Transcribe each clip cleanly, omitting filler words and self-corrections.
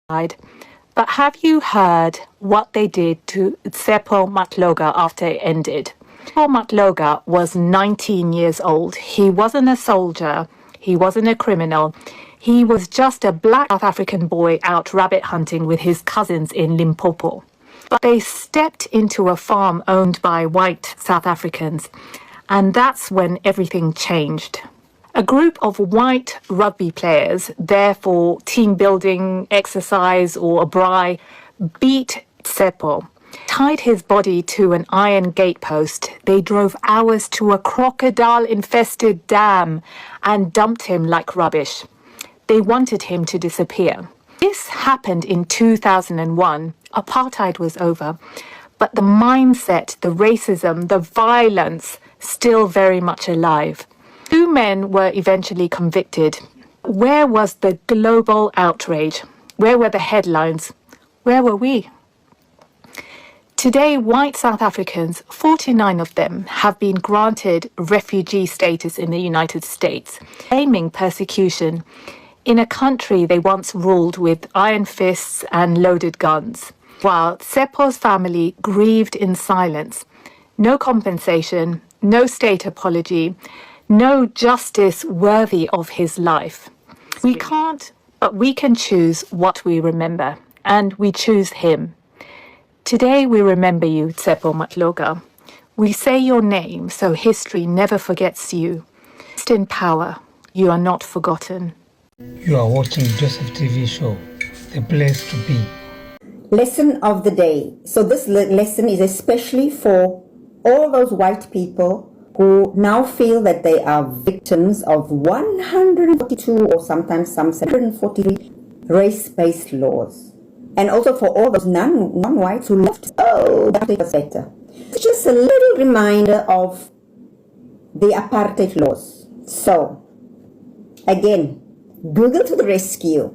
But have you heard what they did to Tsepo Matloga after it ended? Tsepo Matloga was 19 years old. He wasn't a soldier. He wasn't a criminal. He was just a black South African boy out rabbit hunting with his cousins in Limpopo. But they stepped into a farm owned by white South Africans, and that's when everything changed. A group of white rugby players, there for team building, exercise, or a braai, beat Tsepo, tied his body to an iron gatepost. They drove hours to a crocodile-infested dam and dumped him like rubbish. They wanted him to disappear. This happened in 2001. Apartheid was over, but the mindset, the racism, the violence, still very much alive. 2 men were eventually convicted. Where was the global outrage? Where were the headlines? Where were we? Today, white South Africans, 49 of them, have been granted refugee status in the United States, claiming persecution in a country they once ruled with iron fists and loaded guns, while Tsepo's family grieved in silence. No compensation, no state apology, no justice worthy of his life. We can't, but we can choose what we remember, and we choose him. Today we remember you, Tsepo Matloga. We say your name so history never forgets you. Rest in power, you are not forgotten. You are watching Joseph TV show, the place to be. Lesson of the day. So this lesson is especially for all those white people who now feel that they are victims of 142 or sometimes some 743 race-based laws. And also for all those non-whites who left, that was better. It's just a little reminder of the apartheid laws. So, again, Google to the rescue.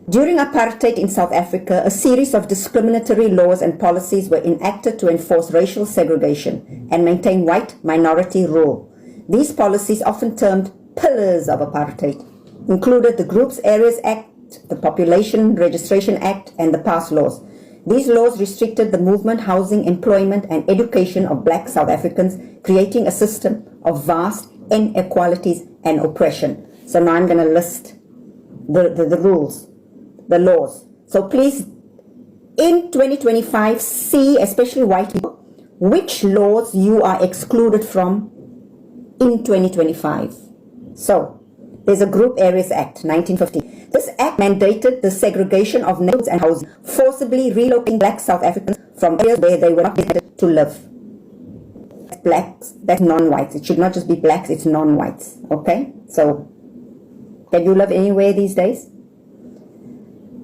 During apartheid in South Africa, a series of discriminatory laws and policies were enacted to enforce racial segregation and maintain white minority rule. These policies, often termed pillars of apartheid, included the Groups Areas Act, the Population Registration Act, and the Pass Laws. These laws restricted the movement, housing, employment, and education of black South Africans, creating a system of vast inequalities and oppression. So now I'm going to list the rules. The laws. So please, in 2025, see, especially white people, which laws you are excluded from in 2025. So, there's a Group Areas Act, 1950. This act mandated the segregation of neighborhoods and housing, forcibly relocating black South Africans from areas where they were not permitted to live. That's blacks, that's non-whites. It should not just be blacks, it's non-whites. Okay? So, can you live anywhere these days?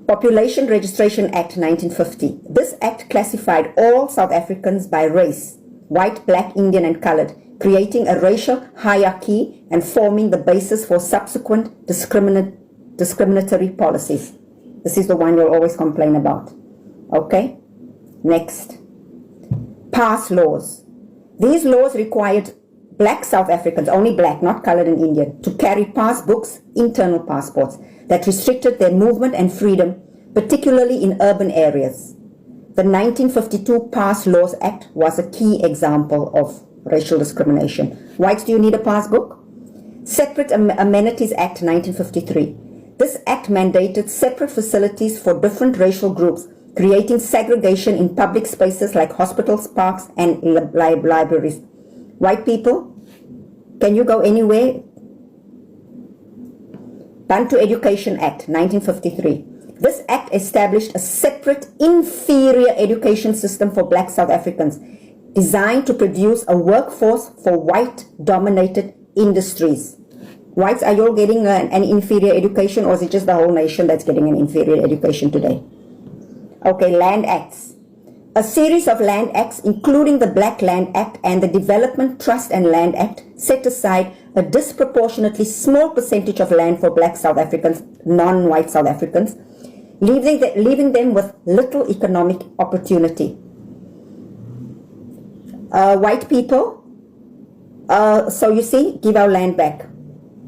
Population Registration Act 1950. This act classified all South Africans by race, white, black, Indian and colored, creating a racial hierarchy and forming the basis for subsequent discriminatory policies. This is the one you'll always complain about. Okay? Next. Pass laws. These laws required black South Africans, only black, not colored and Indian, to carry pass books, internal passports, that restricted their movement and freedom, particularly in urban areas. The 1952 Pass Laws Act was a key example of racial discrimination. Whites, do you need a pass book? Separate Amenities Act 1953. This act mandated separate facilities for different racial groups, creating segregation in public spaces like hospitals, parks, and libraries. White people, can you go anywhere? Bantu Education Act, 1953. This act established a separate inferior education system for black South Africans, designed to produce a workforce for white-dominated industries. Whites, are you all getting an inferior education, or is it just the whole nation that's getting an inferior education today? Okay, Land Acts. A series of land acts, including the Black Land Act and the Development Trust and Land Act, set aside a disproportionately small percentage of land for black South Africans, non-white South Africans, leaving them with little economic opportunity. White people, so you see, give our land back.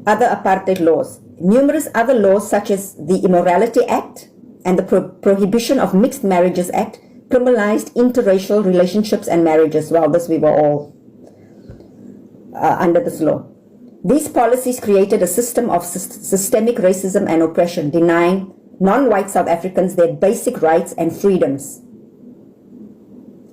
Other apartheid laws. Numerous other laws such as the Immorality Act and the Prohibition of Mixed Marriages Act criminalized interracial relationships and marriages. Well, this we were all under this law. These policies created a system of systemic racism and oppression, denying non-white South Africans their basic rights and freedoms.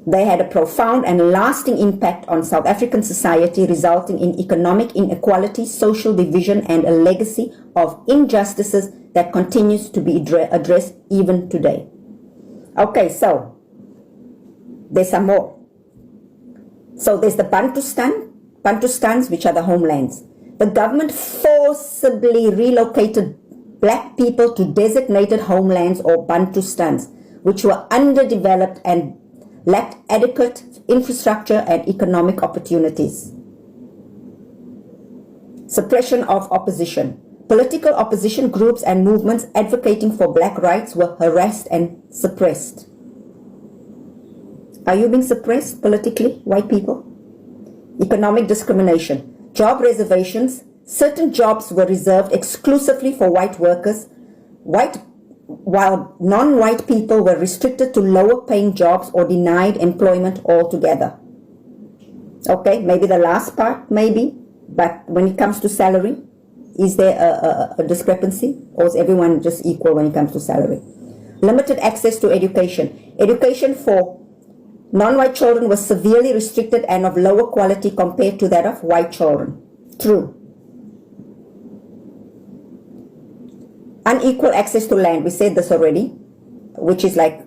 They had a profound and lasting impact on South African society, resulting in economic inequality, social division, and a legacy of injustices that continues to be addressed even today. Okay, so there's some more. So there's the Bantustans, which are the homelands. The government forcibly relocated black people to designated homelands or Bantustans, which were underdeveloped and lacked adequate infrastructure and economic opportunities. Suppression of opposition. Political opposition groups and movements advocating for black rights were harassed and suppressed. Are you being suppressed politically, white people? Economic discrimination. Job reservations. Certain jobs were reserved exclusively for white workers, while non-white people were restricted to lower paying jobs or denied employment altogether. Okay, maybe the last part, maybe, but when it comes to salary, is there a discrepancy, or is everyone just equal when it comes to salary? Limited access to education. Education for non-white children was severely restricted and of lower quality compared to that of white children. True. Unequal access to land, we said this already, which is like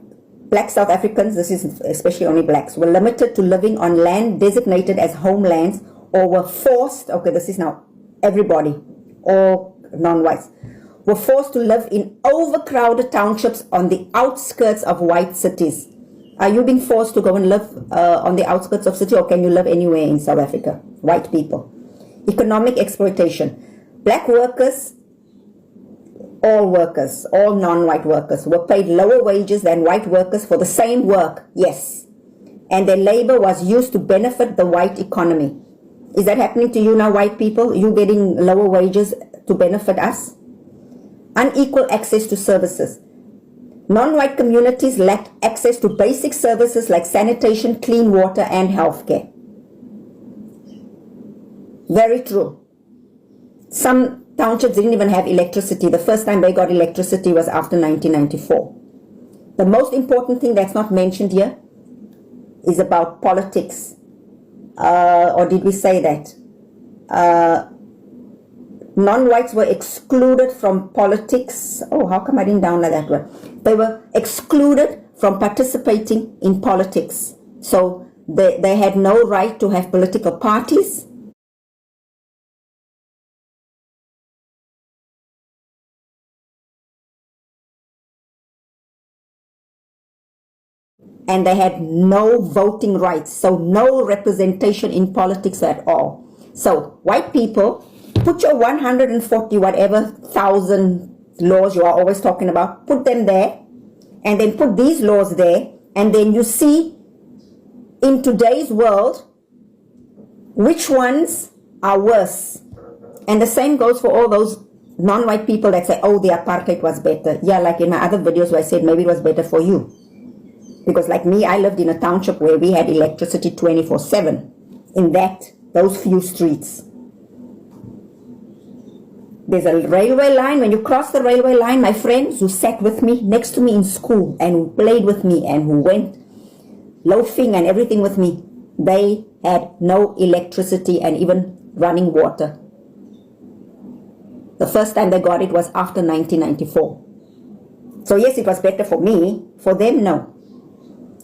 black South Africans, this is especially only blacks, were limited to living on land designated as homelands or were forced, okay, this is now everybody, all non-whites, were forced to live in overcrowded townships on the outskirts of white cities. Are you being forced to go and live on the outskirts of city, or can you live anywhere in South Africa? White people. Economic exploitation. Black workers, all non-white workers, were paid lower wages than white workers for the same work, yes. And their labor was used to benefit the white economy. Is that happening to you now, white people? You getting lower wages to benefit us? Unequal access to services. Non-white communities lacked access to basic services like sanitation, clean water, and healthcare. Very true. Some townships didn't even have electricity. The first time they got electricity was after 1994. The most important thing that's not mentioned here is about politics. Or did we say that? Non-whites were excluded from politics. Oh, how come I didn't download that one? They were excluded from participating in politics. So they had no right to have political parties. And they had no voting rights, so no representation in politics at all. So white people, put your 140 whatever thousand laws you are always talking about, put them there, and then put these laws there, and then you see in today's world which ones are worse. And the same goes for all those non-white people that say, oh, the apartheid was better. Yeah, like in my other videos where I said maybe it was better for you. Because like me, I lived in a township where we had electricity 24/7 in those few streets. There's a railway line. When you cross the railway line, my friends who sat with me, next to me in school, and who played with me, and who went loafing and everything with me, they had no electricity and even running water. The first time they got it was after 1994. So yes, it was better for me. For them, no.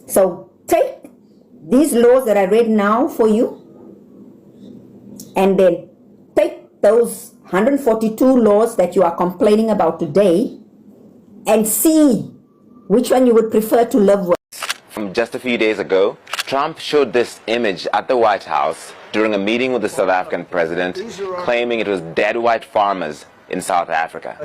So take these laws that I read now for you, and then take those 142 laws that you are complaining about today and see which one you would prefer to live with. Just a few days ago, Trump showed this image at the White House during a meeting with the South African president, claiming it was dead white farmers in South Africa.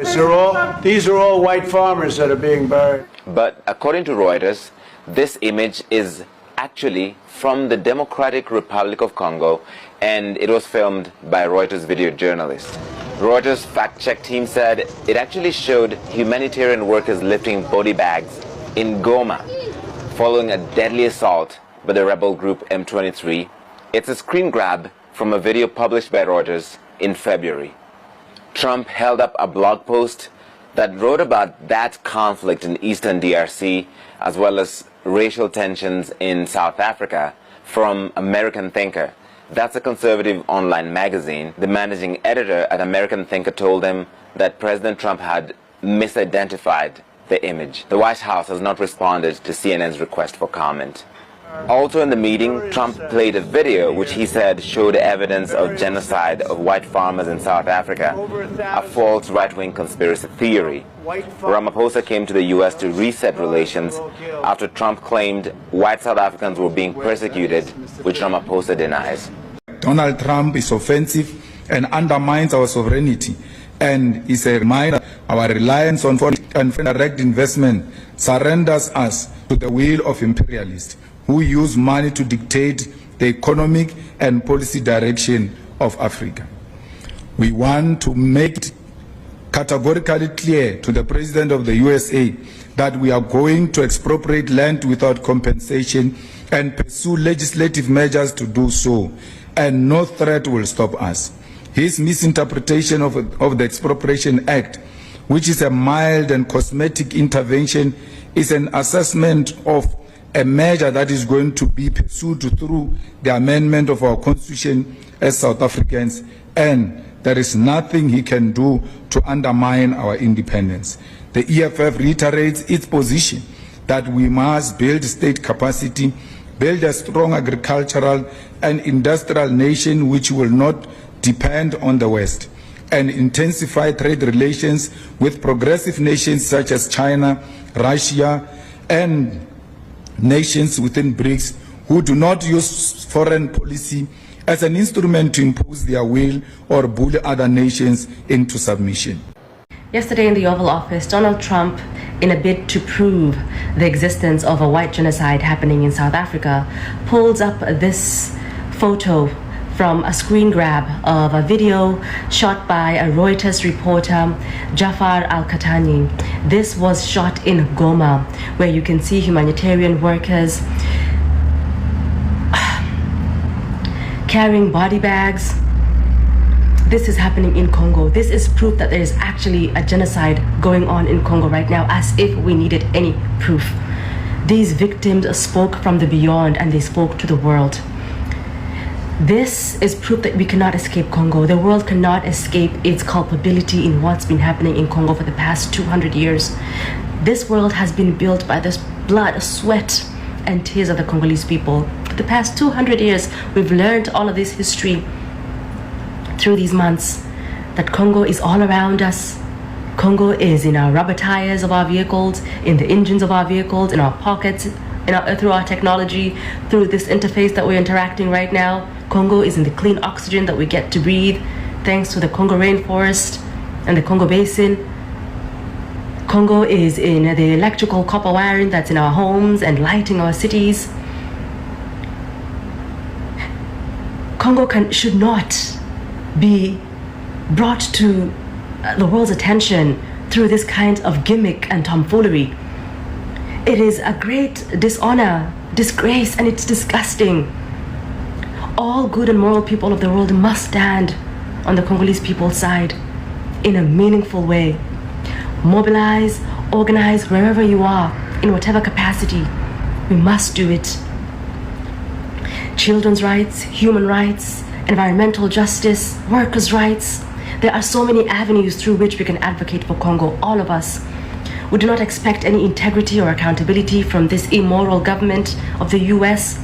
These are all white farmers that are being buried. But according to Reuters, this image is actually from the Democratic Republic of Congo, and it was filmed by Reuters video journalist. Reuters fact-check team said it actually showed humanitarian workers lifting body bags in Goma following a deadly assault by the rebel group M23. It's a screen grab from a video published by Reuters in February. Trump held up a blog post that wrote about that conflict in eastern DRC as well as racial tensions in South Africa from American Thinker. That's a conservative online magazine. The managing editor at American Thinker told him that President Trump had misidentified the image. The White House has not responded to CNN's request for comment. Also in the meeting, Trump played a video which he said showed evidence of genocide of white farmers in South Africa, a false right-wing conspiracy theory. Ramaphosa came to the U.S. to reset relations after Trump claimed white South Africans were being persecuted, which Ramaphosa denies. Donald Trump is offensive and undermines our sovereignty and is a reminder our reliance on foreign and direct investment surrenders us to the will of imperialists who use money to dictate the economic and policy direction of Africa. We want to make it categorically clear to the President of the USA that we are going to expropriate land without compensation and pursue legislative measures to do so, and no threat will stop us. His misinterpretation of the Expropriation Act, which is a mild and cosmetic intervention, is an assessment of a measure that is going to be pursued through the amendment of our Constitution as South Africans, and there is nothing he can do to undermine our independence. The EFF reiterates its position that we must build state capacity, build a strong agricultural and industrial nation which will not depend on the West, and intensify trade relations with progressive nations such as China, Russia, and nations within BRICS who do not use foreign policy as an instrument to impose their will or bully other nations into submission. Yesterday in the Oval Office, Donald Trump, in a bid to prove the existence of a white genocide happening in South Africa, pulls up this photo from a screen grab of a video shot by a Reuters reporter, Jafar Al-Katani. This was shot in Goma, where you can see humanitarian workers carrying body bags. This is happening in Congo. This is proof that there is actually a genocide going on in Congo right now, as if we needed any proof. These victims spoke from the beyond, and they spoke to the world. This is proof that we cannot escape Congo. The world cannot escape its culpability in what's been happening in Congo for the past 200 years. This world has been built by the blood, sweat, and tears of the Congolese people. For the past 200 years, we've learned all of this history through these months, that Congo is all around us. Congo is in our rubber tires of our vehicles, in the engines of our vehicles, in our pockets, through our technology, through this interface that we're interacting right now. Congo is in the clean oxygen that we get to breathe thanks to the Congo rainforest and the Congo basin. Congo is in the electrical copper wiring that's in our homes and lighting our cities. Congo should not be brought to the world's attention through this kind of gimmick and tomfoolery. It is a great dishonor, disgrace, and it's disgusting. All good and moral people of the world must stand on the Congolese people's side in a meaningful way. Mobilize, organize wherever you are, in whatever capacity. We must do it. Children's rights, human rights, environmental justice, workers' rights. There are so many avenues through which we can advocate for Congo, all of us. We do not expect any integrity or accountability from this immoral government of the US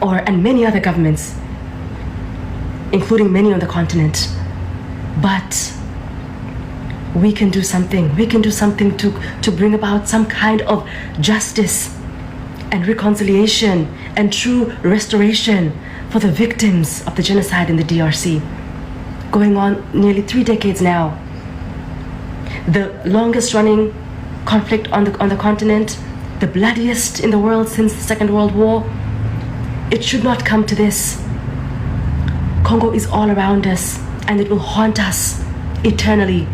and many other governments, including many on the continent. But we can do something. We can do something to bring about some kind of justice and reconciliation and true restoration for the victims of the genocide in the DRC, going on nearly 3 decades now. The longest running conflict on the continent, the bloodiest in the world since the Second World War. It should not come to this. Congo is all around us. and it will haunt us eternally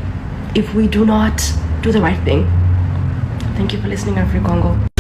if we do not do the right thing. Thank you for listening, I'm Free Congo.